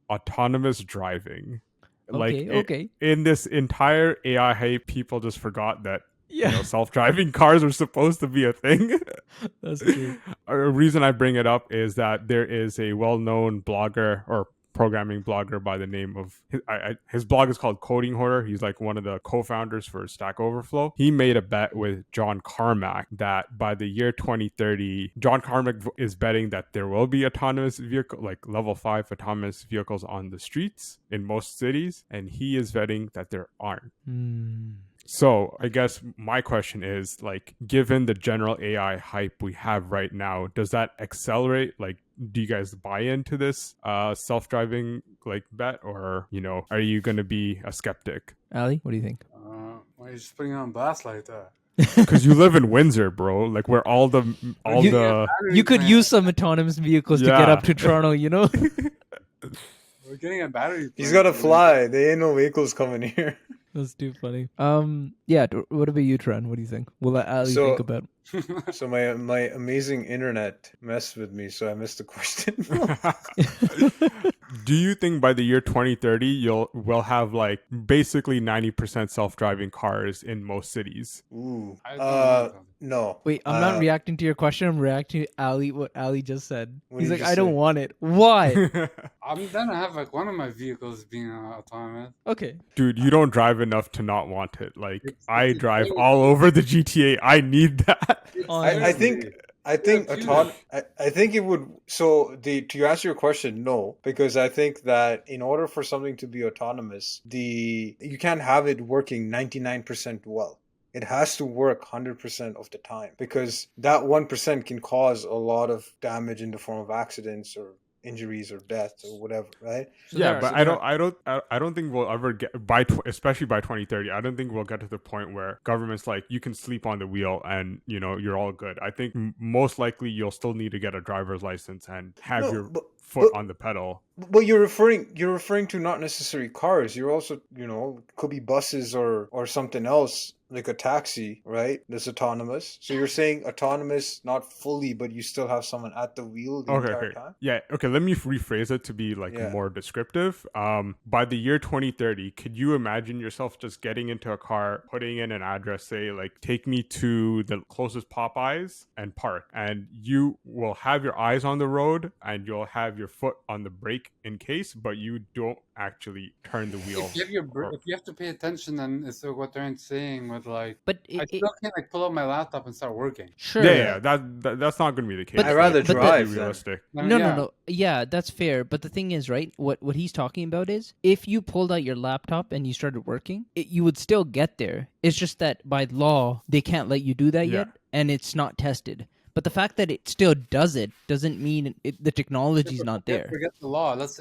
autonomous driving. Like Okay. in this entire AI hype, people just forgot that Yeah, self-driving cars are supposed to be a thing. that's true. A reason I bring it up is that there is a well-known blogger or programming blogger by the name of his blog is called Coding Hoarder. He's like one of the co-founders for Stack Overflow. He made a bet with John Carmack that by the year 2030, John Carmack is betting that there will be autonomous vehicle, like level 5 autonomous vehicles on the streets in most cities, and he is betting that there aren't. So I guess my question is, like, given the general AI hype we have right now, does that accelerate? Like, do you guys buy into this self-driving like bet, or are you going to be a skeptic? Ali, what do you think? Why are you just putting it on blast like that? Because you live in Windsor, bro. Like, where all the You could use some autonomous vehicles to get up to Toronto, We're getting a battery. He's got to fly. There ain't no vehicles coming here. That's too funny. Yeah. What about you, Tran? What do you think? Will Ali So- think about? So my amazing internet messed with me, so I missed the question. Do you think by the year 2030 we'll have like basically 90% self-driving cars in most cities? Ooh. I don't know. No. Wait, I'm not reacting to your question. I'm reacting to Ali. What Ali just said. What He's did like, you I say? don't want it. Why? I'm gonna have like one of my vehicles being autonomous. Okay. Dude, you don't drive enough to not want it. Like, I it's drive very- all over the GTA. I need that. I think Yeah, I think it would. So to answer your question, no, because I think that in order for something to be autonomous, you can't have it working 99% well. It has to work 100% of the time, because that 1% can cause a lot of damage in the form of accidents or injuries or death or whatever, right? Yeah, but I don't think we'll ever get especially by 2030. I don't think we'll get to the point where government's like, you can sleep on the wheel and you're all good. I think most likely you'll still need to get a driver's license and have No, your but- foot but- on the pedal. But you're referring to not necessarily cars. You're also, could be buses or something else, like a taxi, right? That's autonomous. So you're saying autonomous, not fully, but you still have someone at the wheel the entire time? Yeah, okay, let me rephrase it to be like Yeah. more descriptive. By the year 2030, could you imagine yourself just getting into a car, putting in an address, say like, take me to the closest Popeyes and park, and you will have your eyes on the road and you'll have your foot on the brake in case, but you don't actually turn the wheel. If you have to pay attention, then it's like what they're saying with like. But I still can't like pull up my laptop and start working. sure. Yeah, that's not going to be the case. But- I'd rather but the- drive Be then. realistic. No. Yeah, that's fair. But the thing is, right? What he's talking about is if you pulled out your laptop and you started working, you would still get there. It's just that by law they can't let you do that Yeah. yet, and it's not tested. But the fact that it still does it doesn't mean the technology's not there. Forget the law. Let's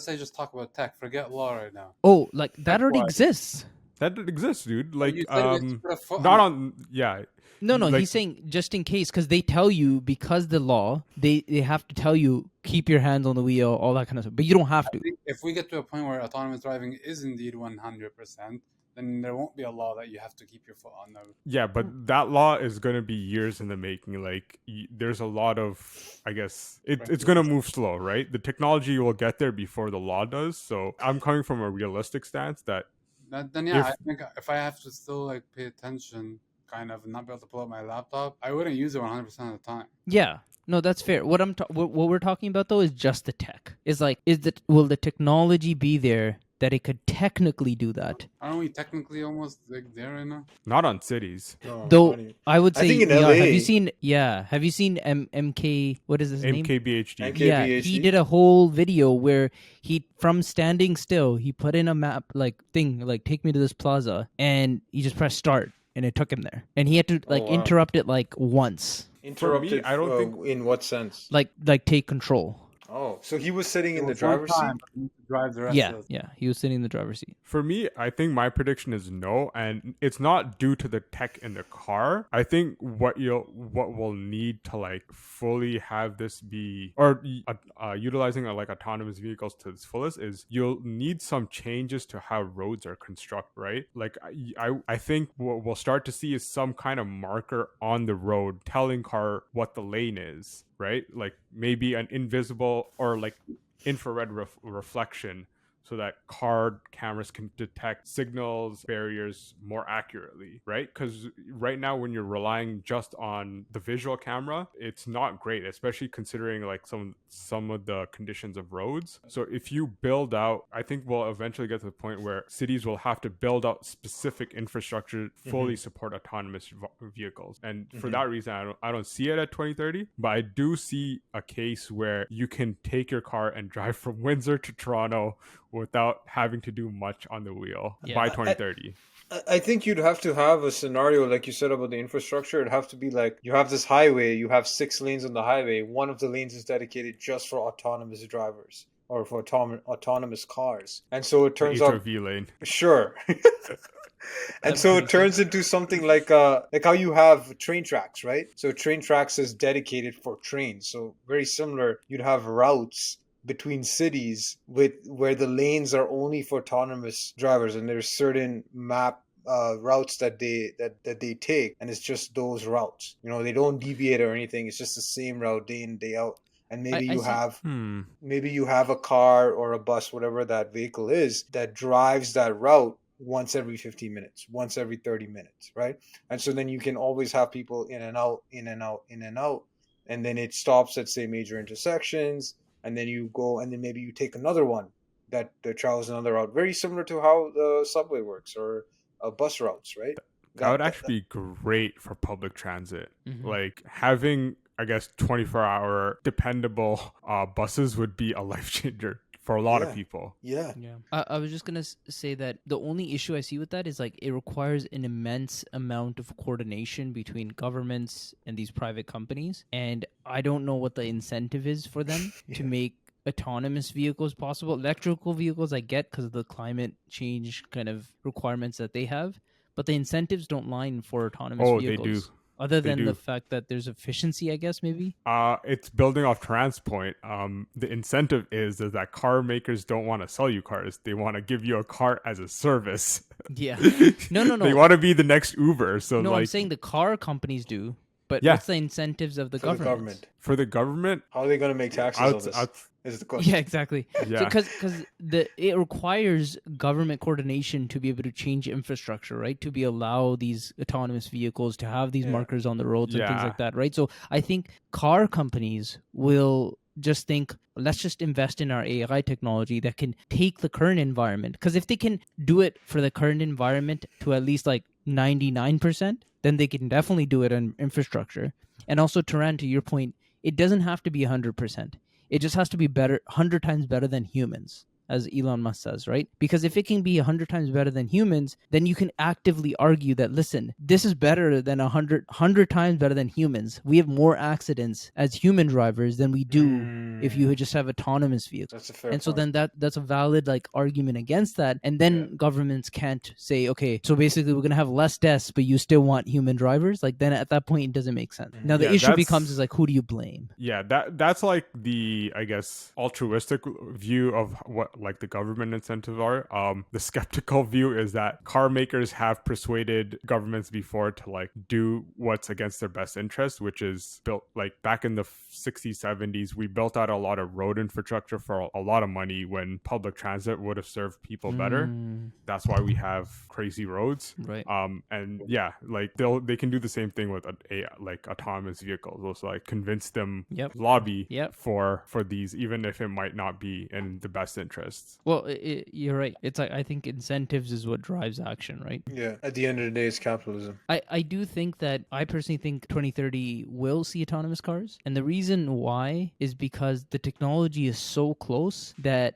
say just talk about tech. Forget law right now. Oh, like that already Tech-wise. exists. That exists, dude. Like, You said you just put a foot not on on. Yeah, No, Like- he's saying just in case, because they tell you, because the law, they have to tell you, keep your hands on the wheel, all that kind of stuff. But you don't have I to. think if we get to a point where autonomous driving is indeed 100%, then there won't be a law that you have to keep your foot on the. yeah, but that law is going to be years in the making. Like, there's a lot of, I guess, it's going to move slow, right? The technology will get there before the law does. So I'm coming from a realistic stance that Then yeah, If- I think if I have to still like pay attention, kind of, and not be able to pull up my laptop, I wouldn't use it 100% of the time. Yeah. No, that's fair. What what we're talking about though is just the tech. Is like, will the technology be there that it could technically do that? Aren't we technically almost like there right now? not on cities. No, Though not even. I would I say, think in yeah, LA. have you seen MK? What is his name? MKBHD. MK Yeah, he KBHD? did a whole video where he, from standing still, he put in a map like take me to this plaza, and he just pressed start, and it took him there, and he had to wow. interrupt it like once, Interrupted. I don't think- In what sense? like take control. Oh, so he was sitting in the It was one driver's seat. time, but you need to drive the rest Yeah, of it. yeah, he was sitting in the driver's seat. For me, I think my prediction is no, and it's not due to the tech in the car. I think what we'll need to like fully have this be, or utilizing like autonomous vehicles to its fullest, is you'll need some changes to how roads are constructed, right? Like I think what we'll start to see is some kind of marker on the road telling car what the lane is, right? Like maybe an invisible or like infrared reflection, so that car cameras can detect signals, barriers more accurately, right? Because right now, when you're relying just on the visual camera, it's not great, especially considering like some of the conditions of roads. So if you build out, I think we'll eventually get to the point where cities will have to build out specific infrastructure to fully support autonomous vehicles. And for that reason, I don't see it at 2030, but I do see a case where you can take your car and drive from Windsor to Toronto without having to do much on the wheel by 2030. I think you'd have to have a scenario like you said about the infrastructure. It'd have to be like you have this highway, you have 6 lanes on the highway. One of the lanes is dedicated just for autonomous drivers or for autonomous cars. And so it turns out HOV lane. Sure. And so it turns into something like how you have train tracks, right? So train tracks is dedicated for trains. So very similar, you'd have routes between cities with where the lanes are only for autonomous drivers, and there's certain map routes that they take, and it's just those routes. You know, they don't deviate or anything. It's just the same route day in day out. And maybe maybe you have a car or a bus, whatever that vehicle is, that drives that route once every 15 minutes, once every 30 minutes, right? And so then you can always have people in and out, in and out, in and out, and then it stops at say major intersections. And then you go, and then maybe you take another one that travels another route, very similar to how the subway works or bus routes, right? That would actually be great for public transit. Like having, I guess, 24-hour dependable buses would be a life changer for a lot of people. Yeah. I was just gonna say that the only issue I see with that is like it requires an immense amount of coordination between governments and these private companies, and I don't know what the incentive is for them to make autonomous vehicles possible. Electrical vehicles I get because of the climate change kind of requirements that they have, but the incentives don't line for autonomous vehicles. They do. Other than the fact that there's efficiency, I guess, maybe? It's building off Tran's point. The incentive is that car makers don't want to sell you cars. They want to give you a car as a service. Yeah. No. They want to be the next Uber. So no, like, I'm saying the car companies do. But what's the incentives of the government? For the government? How are they going to make taxes on this? Is the question. Yeah, exactly. Yeah. Because it requires government coordination to be able to change infrastructure, right? To be allow these autonomous vehicles to have these markers on the roads and things like that, right? So I think car companies will just think, let's just invest in our AI technology that can take the current environment. Because if they can do it for the current environment to at least like 99%, then they can definitely do it on infrastructure. And also, Taran, to your point, it doesn't have to be 100%. It just has to be better, 100 times better than humans, as Elon Musk says, right? Because if it can be 100 times better than humans, then you can actively argue that, listen, this is better than 100 times better than humans. We have more accidents as human drivers than we do if you just have autonomous vehicles. That's a fair And so point. then that's a valid like argument against that. And then governments can't say, okay, so basically we're going to have less deaths, but you still want human drivers. Like then at that point, it doesn't make sense. Now the issue becomes is like, who do you blame? Yeah, that's like the, I guess, altruistic view of what like the government incentives are. The skeptical view is that car makers have persuaded governments before to like do what's against their best interest, which is built like back in the 60s, 70s, we built out a lot of road infrastructure for a lot of money when public transit would have served people better. That's why we have crazy roads. Right. And yeah, like they can do the same thing with like autonomous vehicles. Also like convince them, lobby for these, even if it might not be in the best interests. Well, you're right. It's like, I think incentives is what drives action, right? Yeah. At the end of the day, it's capitalism. I do think that I personally think 2030 will see autonomous cars. And the reason why is because the technology is so close that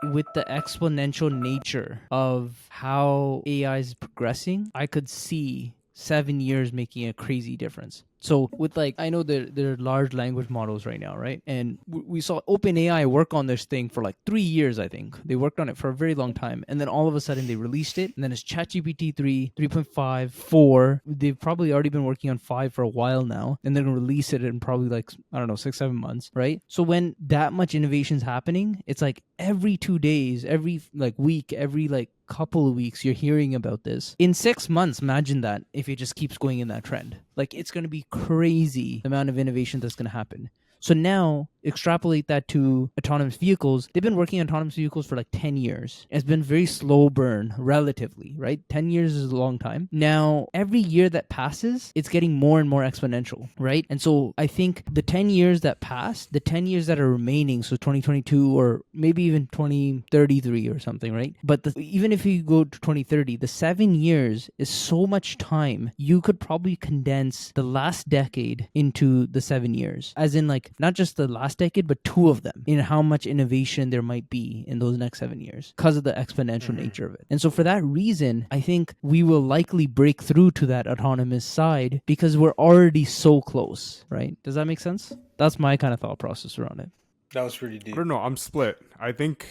with the exponential nature of how AI is progressing, I could see 7 years making a crazy difference. So with like, I know there are large language models right now, right? And we saw OpenAI work on this thing for like 3 years, I think. They worked on it for a very long time. And then all of a sudden they released it. And then it's ChatGPT 3, 3.5, 4. They've probably already been working on 5 for a while now. And they're going to release it in probably like, I don't know, 6-7 months, right? So when that much innovation's happening, it's like every 2 days, every like week, every like couple of weeks you're hearing about this. In 6 months, imagine that if it just keeps going in that trend. Like it's going to be crazy the amount of innovation that's going to happen. So now extrapolate that to autonomous vehicles, they've been working on autonomous vehicles for like 10 years. It's been very slow burn relatively, right? 10 years is a long time. Now, every year that passes, it's getting more and more exponential, right? And so I think the 10 years that passed, the 10 years that are remaining, so 2022 or maybe even 2033 or something, right? But even if you go to 2030, the 7 years is so much time. You could probably condense the last decade into the 7 years, as in like not just the last decade, but two of them, in how much innovation there might be in those next 7 years because of the exponential nature of it. And so for that reason, I think we will likely break through to that autonomous side because we're already so close, right? Does that make sense? That's my kind of thought process around it. That was pretty I deep. don't know. I'm split. I think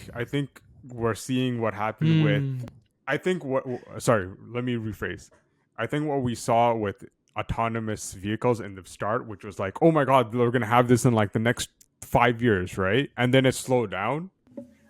we're seeing what happened with. I think what. Sorry, let me rephrase. I think what we saw with autonomous vehicles in the start, which was like, oh my god, we're gonna have this in like the next 5 years, right? And then it slowed down,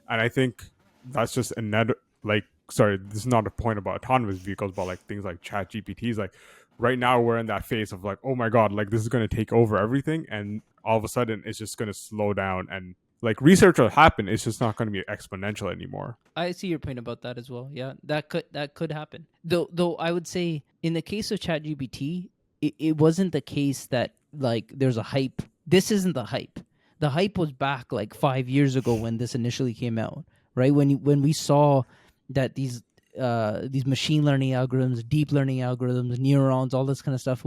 and I think that's just a net. Like, sorry, this is not a point about autonomous vehicles, but like things like Chat GPTs. Like, right now we're in that phase of like, oh my god, like this is gonna take over everything, and all of a sudden it's just gonna slow down and like research will happen. It's just not going to be exponential anymore. I see your point about that as well. Yeah, that could happen. Though I would say in the case of ChatGPT, it wasn't the case that like there's a hype. This isn't the hype. The hype was back like 5 years ago when this initially came out, right? When we saw that these machine learning algorithms, deep learning algorithms, neurons, all this kind of stuff.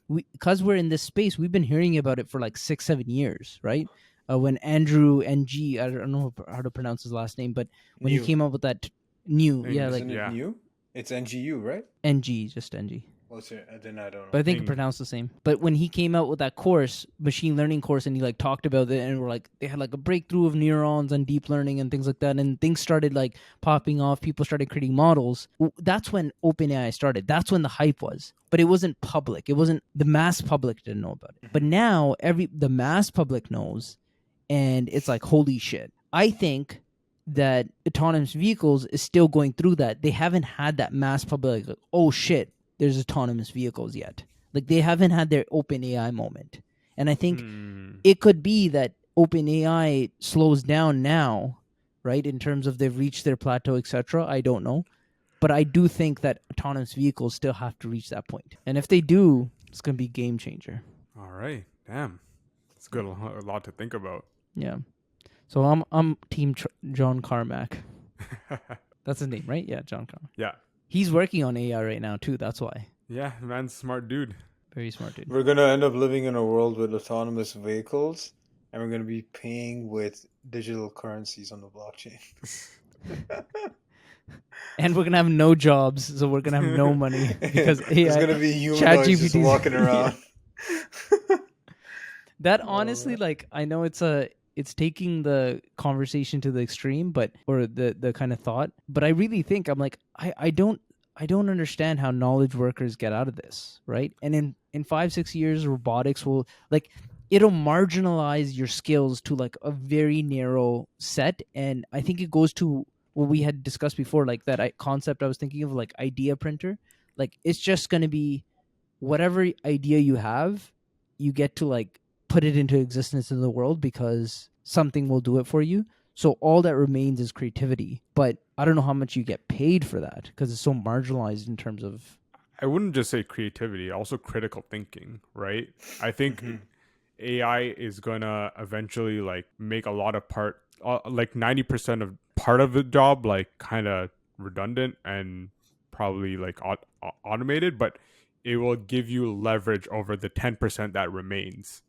Because we're in this space, we've been hearing about it for like 6-7 years, right? When Andrew NG, I don't know how to pronounce his last name, but when he came up with that Isn't it new? It's NGU, right? NG, just NG. What's it? Then I don't know. But I think it pronounced the same. But when he came out with that course, machine learning course, and he like talked about it, and we're like, they had like a breakthrough of neurons and deep learning and things like that, and things started like popping off. People started creating models. That's when OpenAI started. That's when the hype was. But it wasn't public. It wasn't the mass public didn't know about it. But now the mass public knows, and it's like holy shit. I think that autonomous vehicles is still going through that. They haven't had that mass public like, oh shit, there's autonomous vehicles yet. Like they haven't had their OpenAI moment. And I think it could be that OpenAI slows down now, right? In terms of they've reached their plateau, etc. I don't know. But I do think that autonomous vehicles still have to reach that point. And if they do, it's going to be a game changer. All right. Damn. It's good. A lot to think about. Yeah. So I'm team John Carmack. That's his name, right? Yeah, John Carmack. Yeah. He's working on AI right now too. That's why. Yeah, man's smart dude. Very smart dude. We're gonna end up living in a world with autonomous vehicles, and we're gonna be paying with digital currencies on the blockchain. And we're gonna have no jobs, so we're gonna have no money because AI. There's gonna be humanoids just walking around. That honestly, like, I know it's taking the conversation to the extreme, or the kind of thought, but I really think I'm like, I don't understand how knowledge workers get out of this, right? And in 5-6 years, robotics will like it'll marginalize your skills to like a very narrow set, and I think it goes to what we had discussed before, like that concept I was thinking of, like idea printer. Like it's just gonna be whatever idea you have, you get to like put it into existence in the world because something will do it for you. So all that remains is creativity. But I don't know how much you get paid for that because it's so marginalized in terms of... I wouldn't just say creativity, also critical thinking, right? I think AI is going to eventually like make a lot of like 90% of part of the job, like kind of redundant and probably like automated, but it will give you leverage over the 10% that remains.